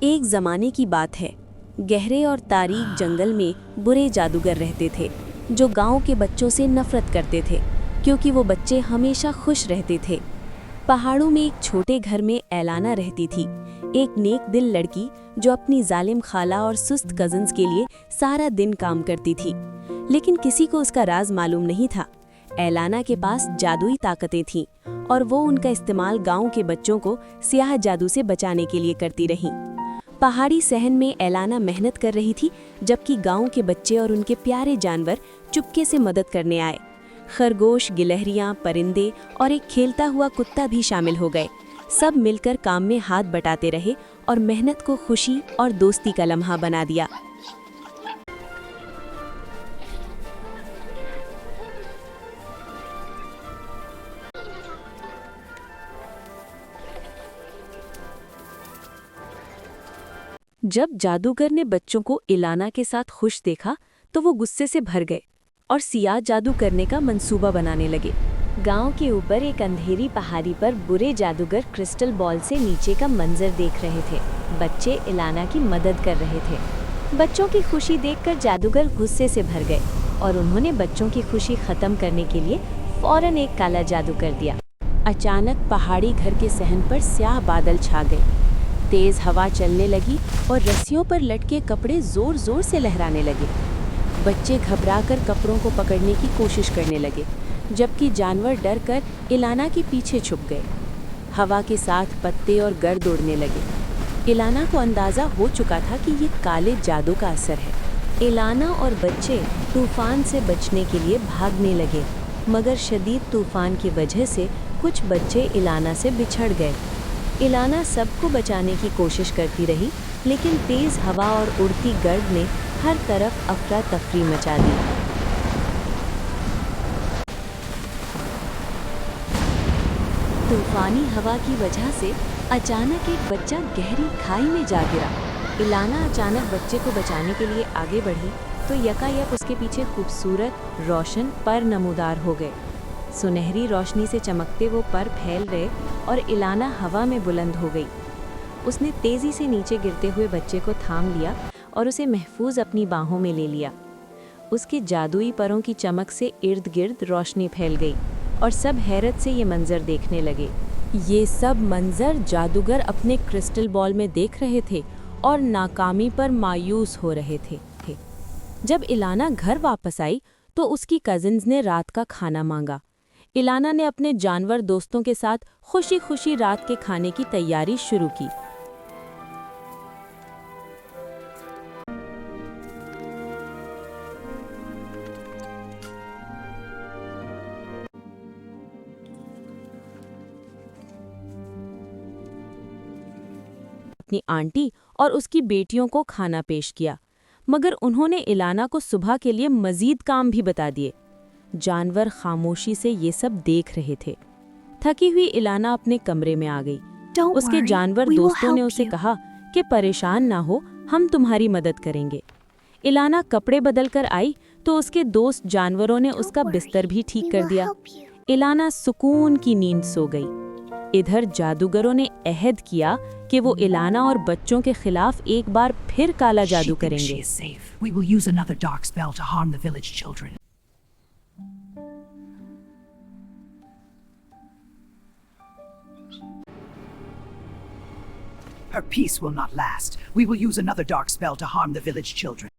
एक ज़माने की बात है। गहरे और तारीक जंगल में बुरे जादूगर रहते थे जो गांव के बच्चों से नफरत करते थे क्योंकि वो बच्चे हमेशा खुश रहते थे। पहाड़ों में एक छोटे घर में एलाना रहती थी, एक नेक दिल लड़की जो अपनी जालिम खाला और सुस्त कजिन्स के लिए सारा दिन काम करती थी। लेकिन किसी को उसका राज मालूम नहीं था। एलाना के पास जादुई ताकतें थीं और वो उनका इस्तेमाल गांव के बच्चों को सियाह जादू से बचाने के लिए करती रहीं। पहाड़ी सहन में एलाना मेहनत कर रही थी जबकि गांव के बच्चे और उनके प्यारे जानवर चुपके से मदद करने आए। खरगोश, गिलहरियां, परिंदे और एक खेलता हुआ कुत्ता भी शामिल हो गए। सब मिलकर काम में हाथ बटाते रहे और मेहनत को खुशी और दोस्ती का लम्हा बना दिया। जब जादूगर ने बच्चों को इलाना के साथ खुश देखा तो वो गुस्से से भर गए और सियाह जादू करने का मंसूबा बनाने लगे। गांव के ऊपर एक अंधेरी पहाड़ी पर बुरे जादूगर क्रिस्टल बॉल से नीचे का मंजर देख रहे थे। बच्चे इलाना की मदद कर रहे थे। बच्चों की खुशी देखकर जादूगर गुस्से से भर गए और उन्होंने बच्चों की खुशी खत्म करने के लिए फौरन एक काला जादू कर दिया। अचानक पहाड़ी घर के सहन पर स्याह बादल छा गए। तेज हवा चलने लगी और रस्सियों पर लटके कपड़े जोर जोर से लहराने लगे। बच्चे घबराकर कपड़ों को पकड़ने की कोशिश करने लगे जबकि जानवर डरकर इलाना के पीछे छुप गए। हवा के साथ पत्ते और गर्द उड़ने लगे। इलाना को अंदाज़ा हो चुका था कि ये काले जादू का असर है। इलाना और बच्चे तूफान से बचने के लिए भागने लगे मगर शदीद तूफान की वजह से कुछ बच्चे इलाना से बिछड़ गए। इलाना सबको बचाने की कोशिश करती रही लेकिन तेज हवा और उड़ती गर्द ने हर तरफ अफरा तफरी मचा दी। तूफानी हवा की वजह से अचानक एक बच्चा गहरी खाई में जा गिरा। इलाना अचानक बच्चे को बचाने के लिए आगे बढ़ी तो यकायक उसके पीछे खूबसूरत रोशन पर नमूदार हो गए। सुनहरी रोशनी से चमकते वो पर फैल रहे और इलाना हवा में बुलंद हो गई। उसने तेजी से नीचे गिरते हुए बच्चे को थाम लिया और उसे महफूज अपनी बाहों में ले लिया। उसके जादुई परों की चमक से इर्द गिर्द रोशनी फैल गई और सब हैरत से ये मंजर देखने लगे। ये सब मंजर जादूगर अपने क्रिस्टल बॉल में देख रहे थे और नाकामी पर मायूस हो रहे थे। जब इलाना घर वापस आई तो उसकी कजिन्स ने रात का खाना मांगा। इलाना ने अपने जानवर दोस्तों के साथ खुशी खुशी रात के खाने की तैयारी शुरू की। अपनी आंटी और उसकी बेटियों को खाना पेश किया मगर उन्होंने इलाना को सुबह के लिए मजीद काम भी बता दिए। जानवर खामोशी से ये सब देख रहे थे। थकी हुई इलाना अपने कमरे में आ गई। उसके जानवर दोस्तों ने उसे कहा कि परेशान ना हो, हम तुम्हारी मदद करेंगे। इलाना कपड़े बदलकर आई तो उसके दोस्त जानवरों ने उसका बिस्तर भी ठीक कर दिया। इलाना सुकून की नींद सो गई। इधर जादूगरों ने अहद किया कि वो इलाना और बच्चों के खिलाफ एक बार फिर काला जादू करेंगे। Her peace will not last. We will use another dark spell to harm the village children.